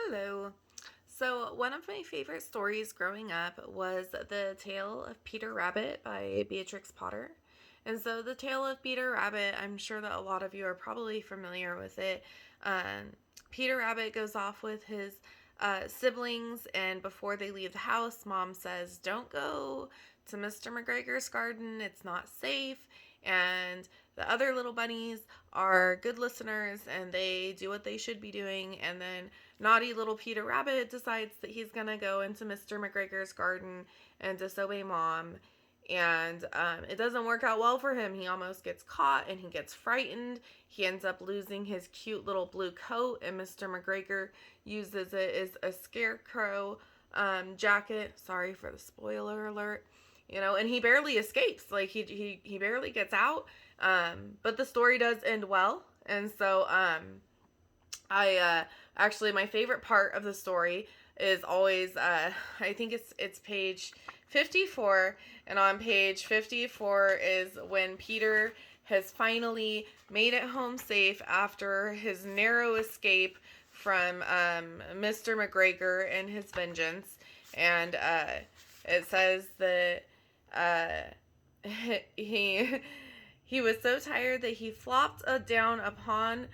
Hello. So, one of my favorite stories growing up was The Tale of Peter Rabbit by Beatrix Potter. And so, The Tale of Peter Rabbit, I'm sure that a lot of you are probably familiar with it. Um, Peter Rabbit goes off with his siblings, and before they leave the house, mom says, "Don't go to Mr. McGregor's garden, it's not safe." And the other little bunnies are good listeners and they do what they should be doing. And then naughty little Peter Rabbit decides that he's going to go into Mr. McGregor's garden and disobey mom. And it doesn't work out well for him. He almost gets caught and he gets frightened. He ends up losing his cute little blue coat, and Mr. McGregor uses it as a scarecrow jacket. Sorry for the spoiler alert. And he barely escapes. Like, he barely gets out. But the story does end well. And so, actually, my favorite part of the story is always, I think it's page 54. And on page 54 is when Peter has finally made it home safe after his narrow escape from Mr. McGregor and his vengeance. And it says that he he was so tired that he flopped down upon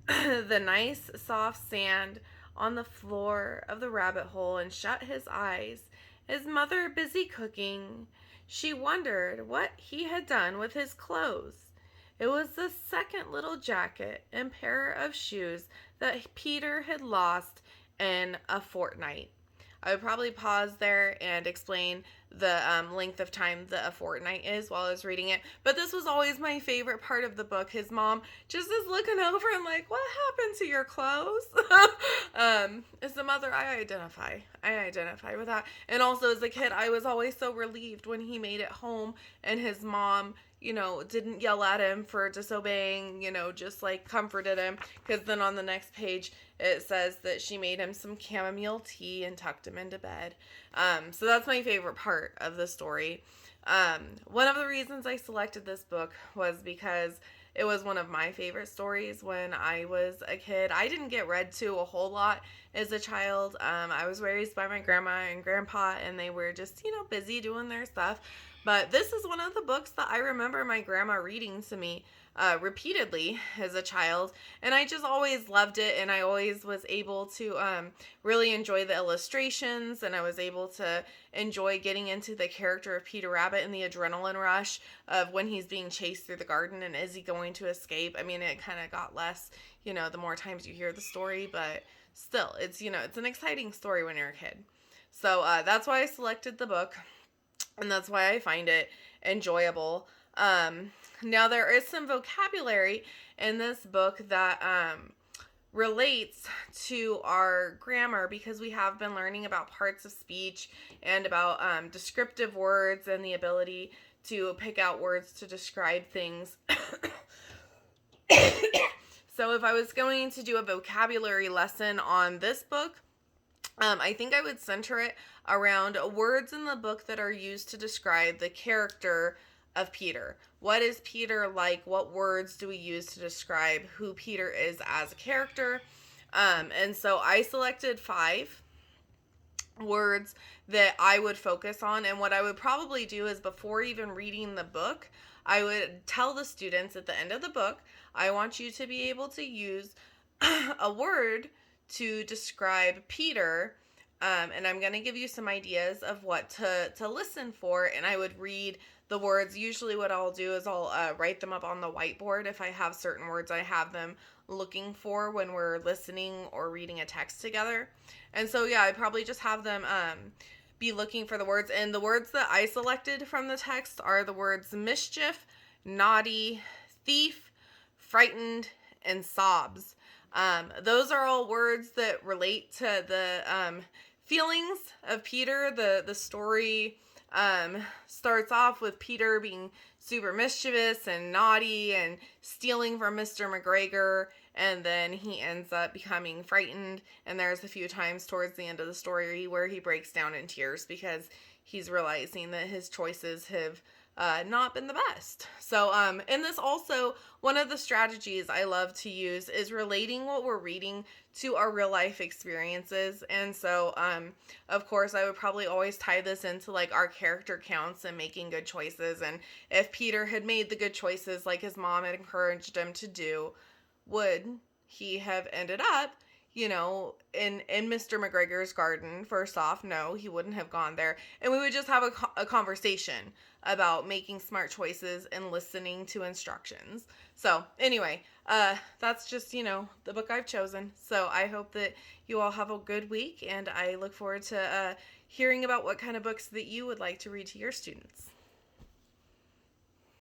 the nice soft sand on the floor of the rabbit hole and shut his eyes. His mother busy cooking. She wondered what he had done with his clothes. It was the second little jacket and pair of shoes that Peter had lost in a fortnight. I would probably pause there and explain the length of time that a fortnight is while I was reading it. But this was always my favorite part of the book. His mom just is looking over and like, what happened to your clothes? As the mother, I identify with that. And also as a kid, I was always so relieved when he made it home and his mom, didn't yell at him for disobeying, just like comforted him. Because then on the next page, it says that she made him some chamomile tea and tucked him into bed. So that's my favorite part of the story. One of the reasons I selected this book was because it was one of my favorite stories when I was a kid. I didn't get read to a whole lot as a child. I was raised by my grandma and grandpa, and they were just, busy doing their stuff. But this is one of the books that I remember my grandma reading to me repeatedly as a child, and I just always loved it, and I always was able to really enjoy the illustrations, and I was able to enjoy getting into the character of Peter Rabbit and the adrenaline rush of when he's being chased through the garden and is he going to escape. I mean, it kind of got less, the more times you hear the story, but still, it's an exciting story when you're a kid. So that's why I selected the book, and that's why I find it enjoyable. Now, there is some vocabulary in this book that relates to our grammar, because we have been learning about parts of speech and about descriptive words and the ability to pick out words to describe things. So if I was going to do a vocabulary lesson on this book, I think I would center it around words in the book that are used to describe the character of Peter. What is Peter like? What words do we use to describe who Peter is as a character? And so I selected 5 words that I would focus on. And what I would probably do is, before even reading the book, I would tell the students at the end of the book, I want you to be able to use a word to describe Peter, and I'm going to give you some ideas of what to listen for, and I would read the words. Usually what I'll do is I'll write them up on the whiteboard. If I have certain words I have them looking for when we're listening or reading a text together. And so yeah, I probably just have them be looking for the words, and the words that I selected from the text are the words mischief, naughty, thief, frightened, and sobs. Those are all words that relate to the feelings of Peter. The story starts off with Peter being super mischievous and naughty and stealing from Mr. McGregor, and then he ends up becoming frightened, and there's a few times towards the end of the story where he breaks down in tears because he's realizing that his choices have not been the best. So, and this also, one of the strategies I love to use is relating what we're reading to our real life experiences. And so, of course, I would probably always tie this into like our character counts and making good choices. And if Peter had made the good choices like his mom had encouraged him to do, would he have ended up, in Mr. McGregor's garden? First off, no, he wouldn't have gone there. And we would just have a conversation about making smart choices and listening to instructions. So, anyway, that's just, the book I've chosen. So, I hope that you all have a good week, and I look forward to hearing about what kind of books that you would like to read to your students.